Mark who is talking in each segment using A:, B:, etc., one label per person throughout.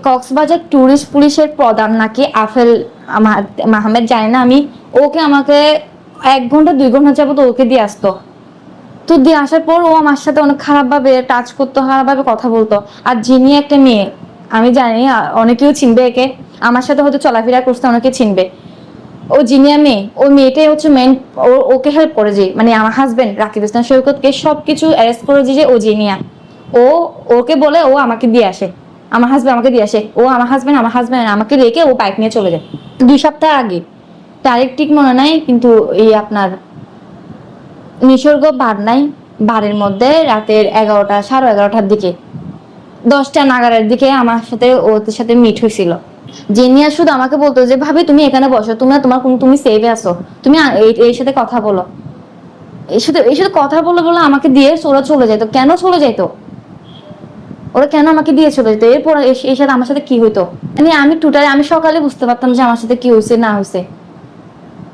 A: Cox's Bazar tourist পুলিশের প্রধান নাকি আফেল মাহমেদ, জানি না আমি। ওকে আমাকে 1 ঘন্টা 2 ঘন্টা যাবত ওকে দিয়ে আসতো। তো দিয়ে আসার পর ও আমার সাথে অনেক খারাপ ভাবে টাচ করতো, খারাপ ভাবে কথা বলতো। আর যিনি একটা মেয়ে, আমি জানি অনেকেও চিনবে একে, আমার সাথে হয়তো চলাফেরা করতে অনেকে চিনবে। ও জিনিয়া মেয়ে, ওই মেয়েটাই হচ্ছে মেন। ওকে হেল্প করে, যে মানে আমার হাজবেন্ড রাকিব ইসলাম সৈকতকে সবকিছু অ্যারেস্ট করে, যে ও জিনিয়া। ও ওকে বলে ও আমাকে দিয়ে আসে, আমার হাজবেন্ড আমাকে দিয়ে আসে। ও আমার হাজবেন্ড আমাকে রেখে ও বাইক নিয়ে চলে যায় 2 সপ্তাহ আগে। তারিখ ঠিক মনে নাই, কিন্তু এই আপনার নিসর্গ বার নাই, বারের মধ্যে রাতের 11টা 11:30টার দিকে, 10টা নাগারের দিকে আমার সাথে ওদের সাথে মিট হয়েছিল। জেনিয়া শুধু আমাকে বলতো যে ভাবি তুমি এখানে বসো, তুমি সেভে আছো, তুমি এর সাথে কথা বলো। এই সাথে কথা বলে বলে আমাকে দিয়ে ওরা চলে যেত। কেন চলে যেত ওরা, কেন আমাকে দিয়ে চলে যেত? এরপর এর সাথে আমার সাথে কি হইতো, মানে আমি সকালে বুঝতে পারতাম যে আমার সাথে কি হয়েছে না হয়েছে।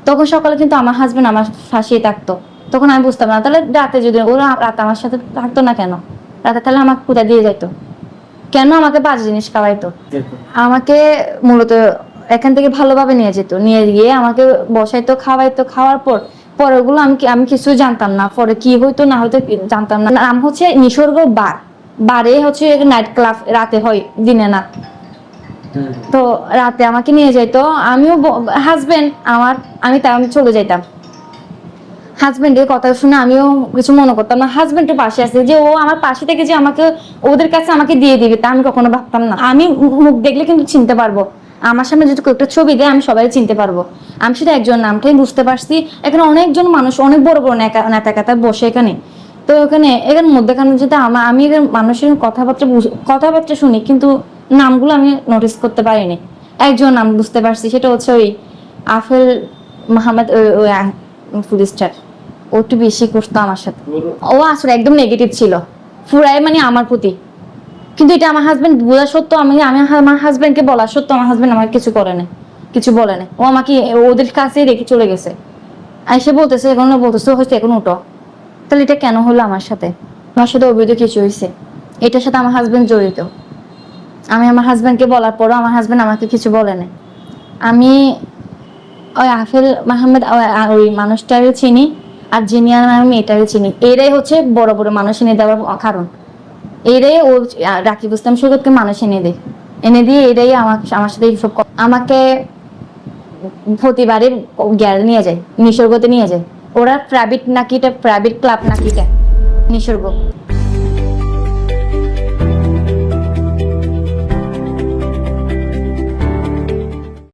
A: তখন সকালে কিন্তু আমার হাজবেন্ড আমার ফাঁসিয়ে থাকতো, তখন আমি বুঝতাম না। তাহলে রাতে যদি ওরা রাতে আমার সাথে থাকতো না কেন, রাতে তাহলে আমাকে কোথায় দিয়ে যাইতো, কেন আমাকে বাজে জিনিস খাওয়াইতো? আমাকে মূলত এখান থেকে ভালোভাবে নিয়ে যেত, নিয়ে গিয়ে আমাকে বসাইতো, খাওয়াইতো। খাওয়ার পর ওগুলো আমি কিছু জানতাম না, পরে কি হইতো না হইতো জানতাম না। নাম হচ্ছে নিসর্গ বার, বারে হচ্ছে নাইট ক্লাব, রাতে হয়, দিনে না। তো রাতে আমাকে নিয়ে যাইতো, আমিও হাজবেন্ড আমার, আমি চলে যাইতাম। হাজবেন্ডের কথা শুনে আমিও কিছু মনে করতাম না। হাজবেন্ডের পাশে আছে, যে ও আমার পাশে থেকে যে আমাকে ওদের কাছে আমাকে দিয়ে দিবে, তা আমি কখনো ভাবতাম না। আমি মুখ দেখলে কিন্তু চিনতে পারবো, আমার সামনে যদি একটা ছবি দেয় আমি সবাই চিনতে পারবো। আমি শুধু একজন নামটাই বুঝতে পারছি। এখানে অনেকজন মানুষ, অনেক বড় বড় নেতা বসে এখানে। তো এখানে মধ্যখানে যদি আমি মানুষের কথাবার্তা শুনি, কিন্তু নামগুলো আমি নোটিস করতে পারিনি। একজন নাম বুঝতে পারছি, সেটা হচ্ছে ওই আফেল মাহমুদ, ওই পুলিশটার। ও একটু বেশি করতো আমার সাথে। ও আসলে একদম নেগেটিভ ছিল পুরাই, মানে আমার প্রতি। কিন্তু এটা আমার হাজবেন্ড বোঝা সত্য, আমি আমার হাজবেন্ডকে বলা সত্য, আমার হাজবেন্ড আমাকে কিছু করে না, কিছু বলে না। ও আমাকে ওদের কাছে রেখে চলে গেছে। আর সে বলতেছে, এখন বলতেছে হয়েছে এখন উঠো। তাহলে এটা কেন হলো আমার সাথে? আমার সাথে অবৈধ কিছু হয়েছে, এটার সাথে আমার হাজবেন্ড জড়িত। আমি আমার হাজবেন্ডকে বলার পরও আমার হাজবেন্ড আমাকে কিছু বলে না। আমি ওই আফেল মাহমুদ ওই মানুষটারে চিনি, আর জিনিয়ার মেয়েটারে চিনি। এরাই হচ্ছে বড় বড় মানুষ এনে দেওয়ার কারণ। এরাই ও রাকিব ইসলাম সৈকতকে মানুষ এনে দিয়ে এরাই আমার সাথে এইসব আমাকে প্রতিবারে গ্যারে নিয়ে যায়, নিসর্গতে নিয়ে যায়। ওরা প্রাইভেট নাকি, এটা প্রাইভেট ক্লাব নাকি, এটা নিসর্গ।